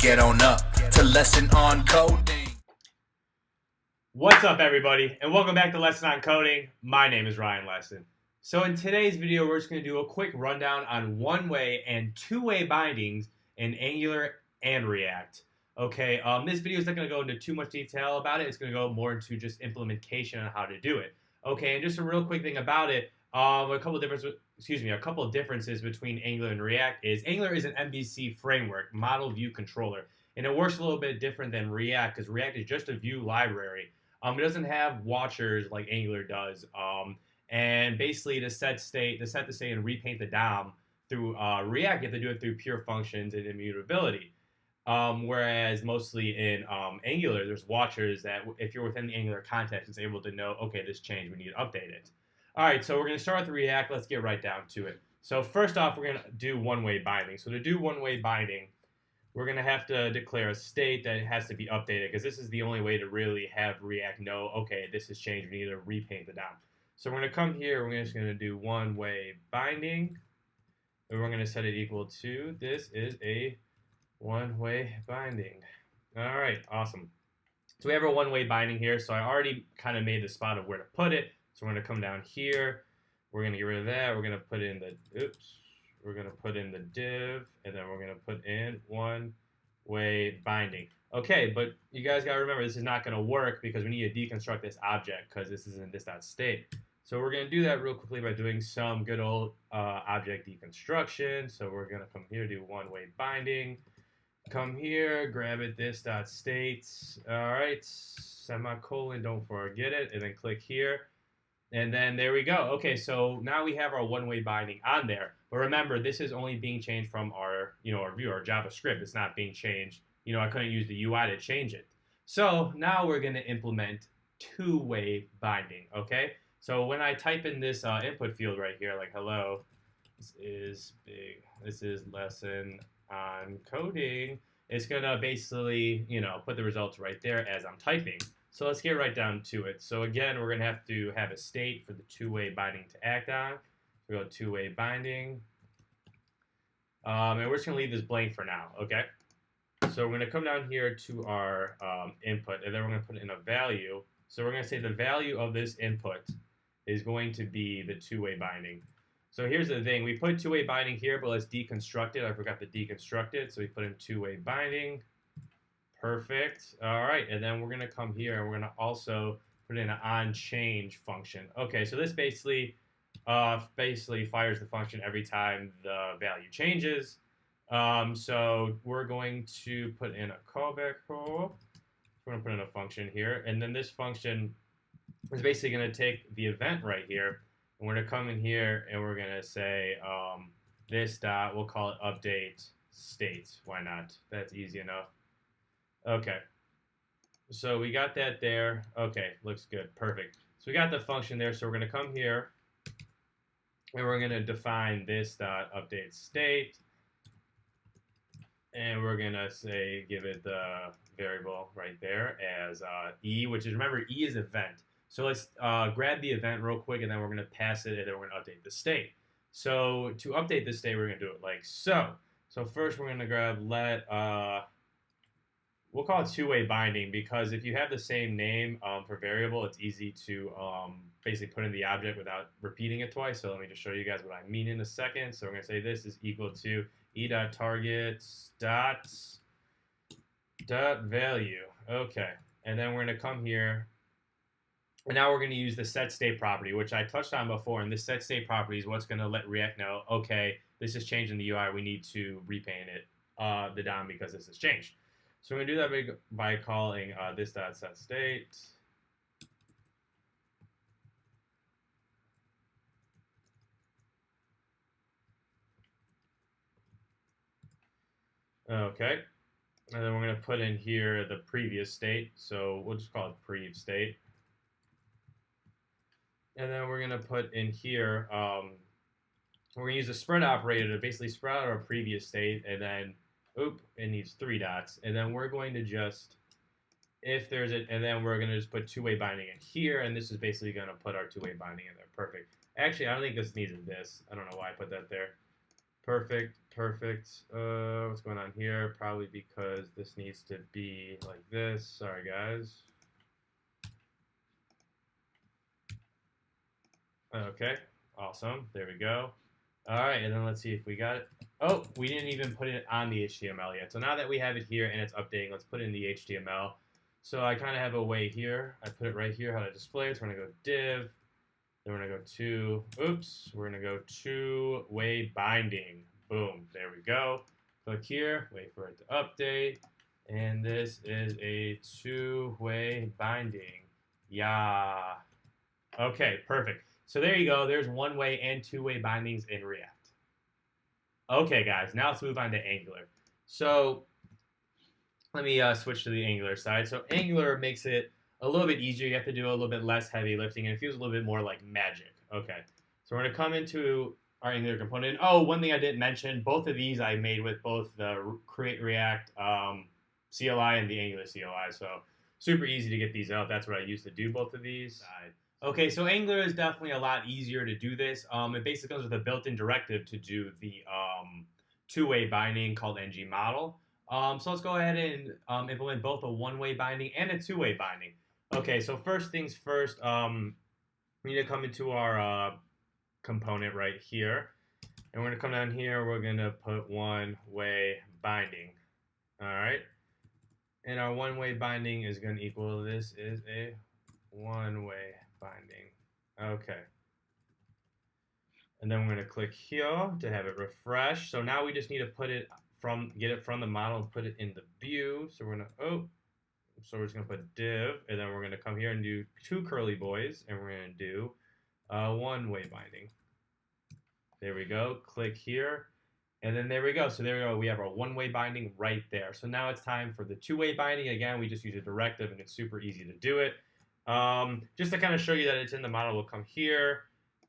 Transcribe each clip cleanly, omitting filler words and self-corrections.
Get on up to Lesson on Coding. What's up, everybody, and welcome back to Lesson on Coding. My name is Ryan Lesson. So in today's video, we're just going to do a quick rundown on one-way and two-way bindings in Angular and React. Okay, this video is not going to go into too much detail about it. It's going to go more into just implementation on how to do it. Okay, and just a real quick thing about it, a couple of differences between Angular and React is Angular is an MVC framework, model view controller, and it works a little bit different than React because React is just a view library. It doesn't have watchers like Angular does, and basically to set the state and repaint the DOM through React, you have to do it through pure functions and immutability. Whereas mostly in Angular, there's watchers that if you're within the Angular context, it's able to know, okay, this changed, we need to update it. All right, so we're going to start with React. Let's get right down to it. So first off, we're going to do one-way binding. So to do one-way binding, we're going to have to declare a state that has to be updated because this is the only way to really have React know, okay, this has changed, we need to repaint the DOM. So we're going to come here, we're just going to do one-way binding, and we're going to set it equal to, this is a one-way binding. All right, awesome. So we have our one-way binding here, so I already kind of made the spot of where to put it. So we're going to come down here, we're going to get rid of that, we're going to put in the, we're going to put in the div, and then we're going to put in one-way binding. Okay, but you guys got to remember this is not going to work because we need to deconstruct this object because this is in this.state. So we're going to do that real quickly by doing some good old object deconstruction. So we're going to come here, do one-way binding. Come here, grab it, this.state. All right, semicolon, don't forget it, and then click here. And then there we go. Okay, so now we have our one-way binding on there. But remember, this is only being changed from our, our view, our JavaScript. It's not being changed. I couldn't use the UI to change it. So now we're going to implement two-way binding, okay? So when I type in this input field right here, like, hello, this is lesson on coding, it's going to basically, put the results right there as I'm typing. So let's get right down to it. So again, we're going to have a state for the two-way binding to act on. So we go two-way binding. And we're just going to leave this blank for now, okay? So we're going to come down here to our input, and then we're going to put in a value. So we're going to say the value of this input is going to be the two-way binding. So here's the thing. We put two-way binding here, but let's deconstruct it. I forgot to deconstruct it. So we put in two-way binding. Perfect. All right, and then we're going to come here and we're going to also put in an onChange function. Okay, so this basically fires the function every time the value changes. So we're going to put in a callback call. We're going to put in a function here, and then this function is basically going to take the event right here, and we're going to come in here and we're going to say we'll call it update state. Why not? That's easy enough. Okay, so we got that there. Okay, looks good, perfect. So we got the function there, so we're going to come here, and we're going to define this update state, and we're going to say, give it the variable right there as E, which is, remember, E is event. So let's grab the event real quick, and then we're going to pass it, and then we're going to update the state. So to update the state, we're going to do it like so. So first we're going to grab we'll call it two-way binding because if you have the same name for variable, it's easy to basically put in the object without repeating it twice. So let me just show you guys what I mean in a second. So we're going to say this is equal to e.target.value. Okay, and then we're going to come here, and now we're going to use the setState property, which I touched on before. And this setState property is what's going to let React know, okay, this is changing the UI. We need to repaint it, the DOM, because this has changed. So we're going to do that by calling this.setState. Okay. And then we're going to put in here the previous state. So we'll just call it prev state. And then we're going to put in here, we're going to use the spread operator to basically spread out our previous state, and then it needs 3 dots, and then we're going to just, and then we're going to just put two-way binding in here, and this is basically going to put our two-way binding in there. Perfect. Actually, I don't think this needs this. I don't know why I put that there. Perfect. perfect. What's going on here? Probably because this needs to be like this. Sorry, guys. Okay, awesome. There we go. All right, and then let's see if we got it. Oh, we didn't even put it on the HTML yet. So now that we have it here and it's updating, let's put it in the HTML. So I kind of have a way here. I put it right here, how to display it. So we're going to go div. Then we're going to go to, we're going to go two-way binding. Boom, there we go. Click here, wait for it to update. And this is a two-way binding. Yeah. Okay, perfect. So there you go. There's one-way and two-way bindings in React. Okay, guys, now let's move on to Angular. So let me switch to the Angular side. So Angular makes it a little bit easier. You have to do a little bit less heavy lifting, and it feels a little bit more like magic. Okay, so we're going to come into our Angular component. Oh, one thing I didn't mention, both of these I made with both the Create React CLI and the Angular CLI. So super easy to get these out. That's what I used to do both of these. Okay, so Angular is definitely a lot easier to do this. It basically comes with a built-in directive to do the two-way binding called ngModel. So let's go ahead and implement both a one-way binding and a two-way binding. Okay, so first things first, we need to come into our component right here. And we're going to come down here, we're going to put one-way binding. All right. And our one-way binding is going to equal, this is a one-way binding. Okay. And then we're going to click here to have it refresh. So now we just need to put it get it from the model and put it in the view. So we're going to, so we're just going to put div, and then we're going to come here and do two curly boys, and we're going to do one-way binding. There we go. Click here, and then there we go. So there we go. We have our one-way binding right there. So now it's time for the two-way binding. Again, we just use a directive, and it's super easy to do it. Just to kind of show you that it's in the model, we'll come here,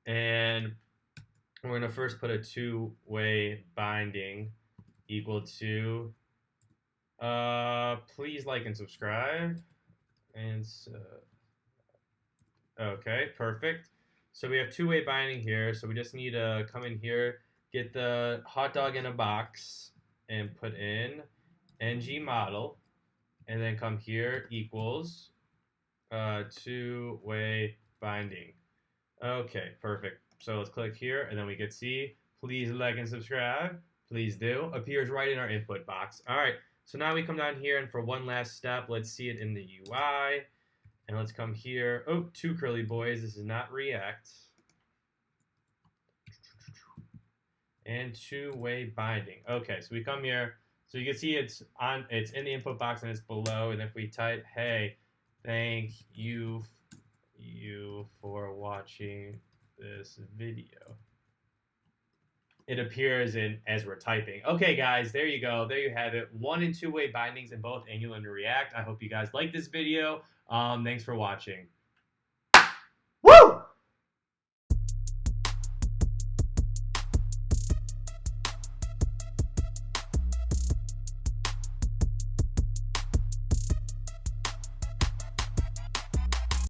and we're going to first put a two-way binding equal to, please like and subscribe. And so, okay, perfect. So we have two-way binding here. So we just need to come in here, get the hot dog in a box, and put in ngModel, and then come here equals two-way binding. Okay, perfect. So let's click here, and then we can see, please like and subscribe. Please do. Appears right in our input box. All right, so now we come down here, and for one last step, let's see it in the UI. And let's come here. Oh, two curly boys. This is not React. And two-way binding. Okay, so we come here. So you can see it's in the input box and it's below. And if we type, hey, thank you for watching this video, it appears as we're typing. Okay, guys, there you go. There you have it. One and two-way bindings in both Angular and React. I hope you guys like this video. Thanks for watching. Woo!